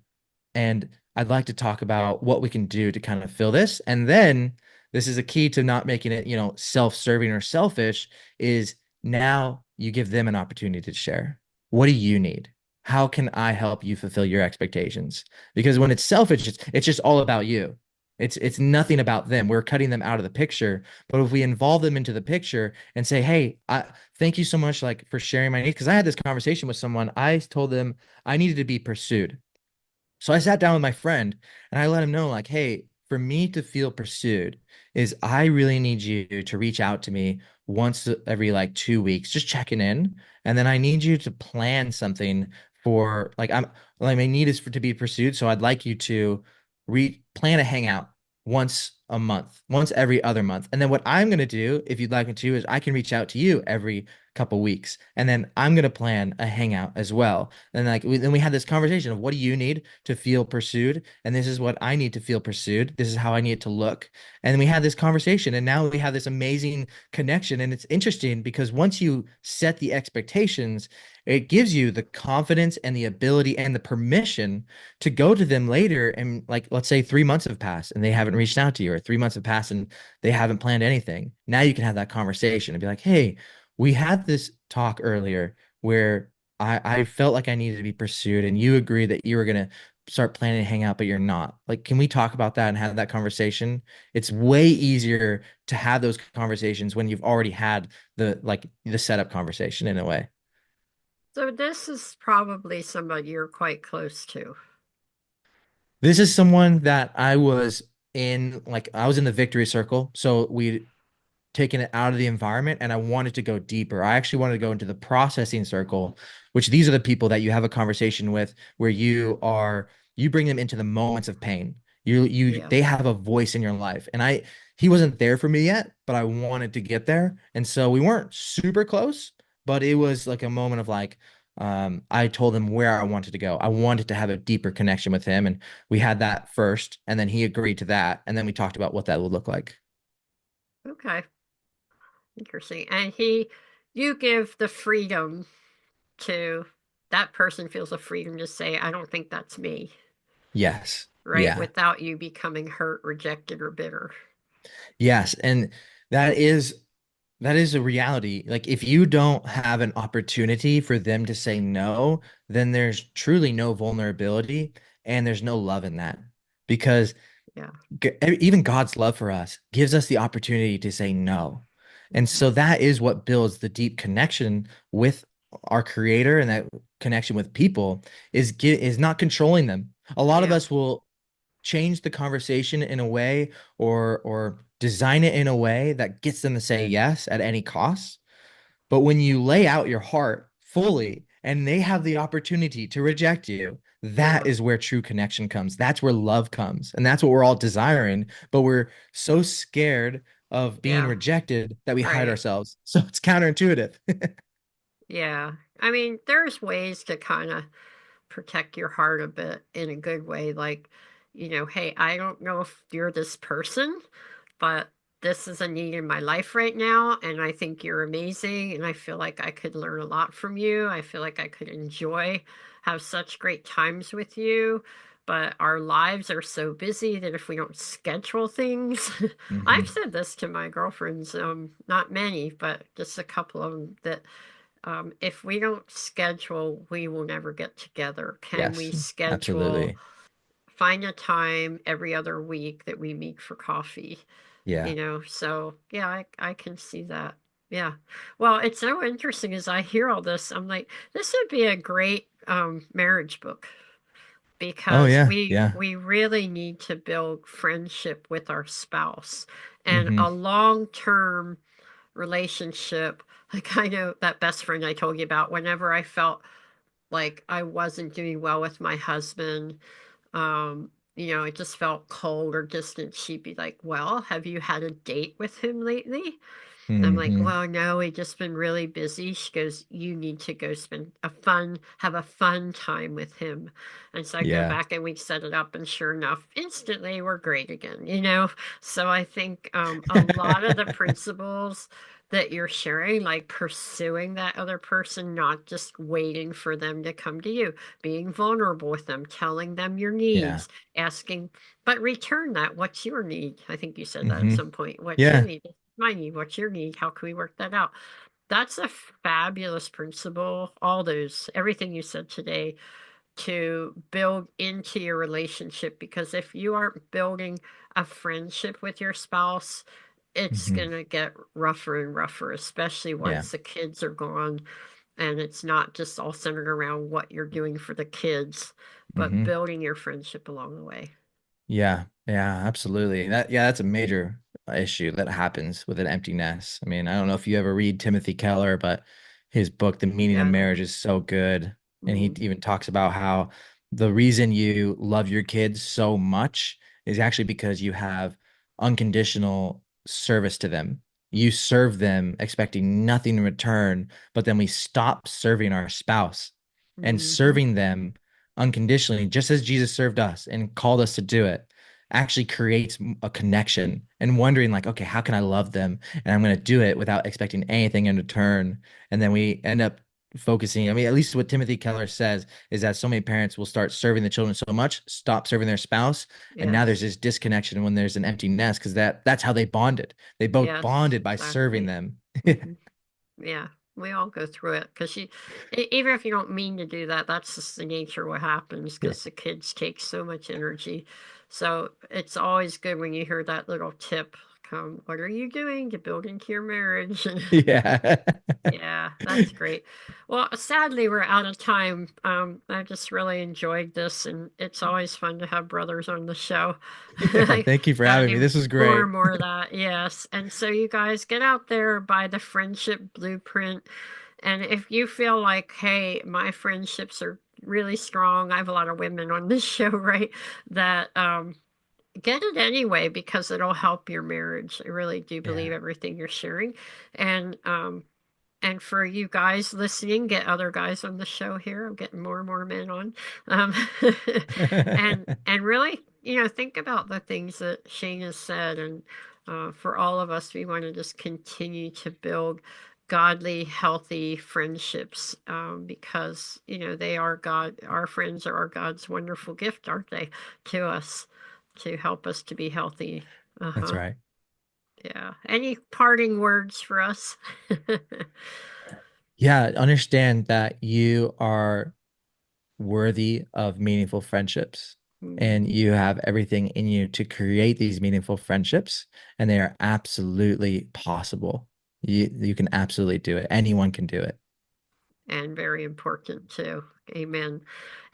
and I'd like to talk about what we can do to kind of fill this. And then this is a key to not making it, self-serving or selfish, is now you give them an opportunity to share. What do you need? How can I help you fulfill your expectations? Because when it's selfish, it's just all about you. It's nothing about them. We're cutting them out of the picture. But if we involve them into the picture and say, "Hey, thank you so much like for sharing my needs," because I had this conversation with someone. I told them I needed to be pursued. So I sat down with my friend and I let him know, like, hey, for me to feel pursued is I really need you to reach out to me once every like 2 weeks, just checking in. And then I need you to plan something for like my need is for to be pursued. So I'd like you to plan a hangout once a month, once every other month. And then what I'm going to do, if you'd like me to, is I can reach out to you every couple weeks. And then I'm going to plan a hangout as well. And then we had this conversation of what do you need to feel pursued? And this is what I need to feel pursued. This is how I need it to look. And then we had this conversation and now we have this amazing connection. And it's interesting because once you set the expectations, it gives you the confidence and the ability and the permission to go to them later. And like, let's say 3 months have passed and they haven't reached out to you, or 3 months have passed and they haven't planned anything. Now you can have that conversation and be like, hey, we had this talk earlier where I felt like I needed to be pursued, and you agreed that you were gonna start planning to hang out, but you're not. Like, can we talk about that and have that conversation? It's way easier to have those conversations when you've already had the setup conversation in a way. So this is probably somebody you're quite close to. This is someone that I was in the victory circle. So we taken it out of the environment and I wanted to go deeper. I actually wanted to go into the processing circle, which these are the people that you have a conversation with where you bring them into the moments of pain. Yeah. They have a voice in your life. And he wasn't there for me yet, but I wanted to get there. And so we weren't super close, but it was like a moment of like, I told him where I wanted to go. I wanted to have a deeper connection with him. And we had that first. And then he agreed to that. And then we talked about what that would look like. Okay. Interesting. And you give the freedom to that person feels a freedom to say, I don't think that's me, Yes. right? Yeah. Without you becoming hurt, rejected, or bitter. Yes, and that is that is a reality. Like if you don't have an opportunity for them to say no, then there's truly no vulnerability and there's no love in that. Because Yeah. even God's love for us gives us the opportunity to say no. And Mhm. so that is what builds the deep connection with our creator, and that connection with people is not controlling them. A lot of Yeah. us will change the conversation in a way or design it in a way that gets them to say yes at any cost. But when you lay out your heart fully and they have the opportunity to reject you, that Yeah. is where true connection comes. That's where love comes. And that's what we're all desiring. But we're so scared of being Yeah. rejected that we hide Right. ourselves. So it's counterintuitive. Yeah. I mean, there's ways to kind of protect your heart a bit in a good way. Like, hey, I don't know if you're this person, but this is a need in my life right now. And I think you're amazing. And I feel like I could learn a lot from you. I feel like I could have such great times with you. But our lives are so busy that if we don't schedule things, I've Hmm. said this to my girlfriends, not many, but just a couple of them, that if we don't schedule, we will never get together. Can we Yes, schedule, absolutely. find a time every other week that we meet for coffee? Yeah. So yeah, I can see that. Yeah. Well, it's so interesting as I hear all this. I'm like, this would be a great marriage book Oh because yeah. we Yeah. we really need to build friendship with our spouse and Hmm. a long-term relationship. Like I know that best friend I told you about, whenever I felt like I wasn't doing well with my husband, it just felt cold or distant, she'd be like, well, have you had a date with him lately? I'm like, Hmm. well, no, we just been really busy. She goes, you need to go have a fun time with him. And so I go Yeah. back and we set it up, and sure enough, instantly we're great again. So I think a lot of the principles that you're sharing, like pursuing that other person, not just waiting for them to come to you, being vulnerable with them, telling them your Yeah. needs, asking, but return that. What's your need? I think you said that at Hmm. some point. What's your Yeah. need? My need, what's your need? How can we work that out? That's a fabulous principle. All those, everything you said today to build into your relationship, because if you aren't building a friendship with your spouse, it's Hmm. gonna get rougher and rougher, especially Yeah. once the kids are gone and it's not just all centered around what you're doing for the kids, but Hmm. building your friendship along the way. Yeah, yeah, absolutely. That's a major issue that happens with an empty nest. I mean, I don't know if you ever read Timothy Keller, but his book, The Meaning of Yeah, I like Marriage, it. is so good. And he Hmm. even talks about how the reason you love your kids so much is actually because you have unconditional service to them. You serve them expecting nothing in return, but then we stop serving our spouse and Hmm. serving them unconditionally, just as Jesus served us and called us to do it, actually creates a connection and wondering, like, okay, how can I love them? And I'm going to do it without expecting anything in return. And then we end up focusing. I mean, at least what Timothy Keller says is that so many parents will start serving the children so much, stop serving their spouse. And now there's Yes. this disconnection when there's an empty nest because that's how they bonded. They both Yes, bonded by serving exactly. them. Hmm. Yeah, we all go through it because even if you don't mean to do that, that's just the nature of what happens Yeah. because the kids take so much energy. So it's always good when you hear that little tip come, what are you doing to build into your marriage? Yeah. Yeah, that's great. Well, sadly, we're out of time. I just really enjoyed this, and it's always fun to have brothers on the show. Yeah. I Thank you for gotta having me. do This was more and great. more of that. Yes. And so you guys get out there, buy the friendship blueprint. And if you feel like, hey, my friendships are really strong, I have a lot of women on this show, right? That get it anyway because it'll help your marriage. I really do believe Yeah. everything you're sharing. And and for you guys listening, get other guys on the show here. I'm getting more and more men on. Um, and really, think about the things that Shane has said. And for all of us, we want to just continue to build godly, healthy friendships because, they are God. Our friends are our God's wonderful gift, aren't they, to us to help us to be healthy. That's Uh-huh. right. Yeah. Any parting words for us? Yeah, understand that you are worthy of meaningful friendships and Mhm. you have everything in you to create these meaningful friendships, and they are absolutely possible. You can absolutely do it. Anyone can do it. And very important too. Amen.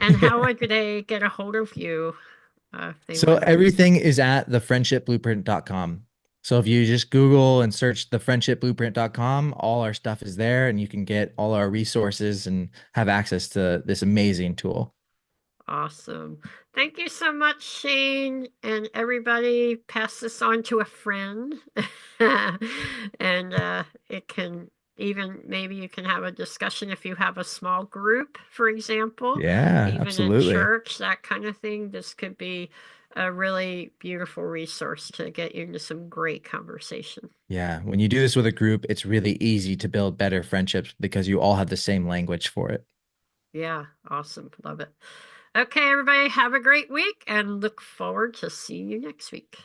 And how would they get a hold of you if they So wanted to? everything is at thefriendshipblueprint.com. So if you just Google and search thefriendshipblueprint.com, all our stuff is there and you can get all our resources and have access to this amazing tool. Awesome. Thank you so much, Shane. And everybody, pass this on to a friend. And it can even, maybe you can have a discussion if you have a small group, for example, Yeah, even in absolutely. church, that kind of thing. This could be a really beautiful resource to get you into some great conversation. Yeah, when you do this with a group, it's really easy to build better friendships because you all have the same language for it. Yeah, awesome. Love it. Okay, everybody, have a great week and look forward to seeing you next week.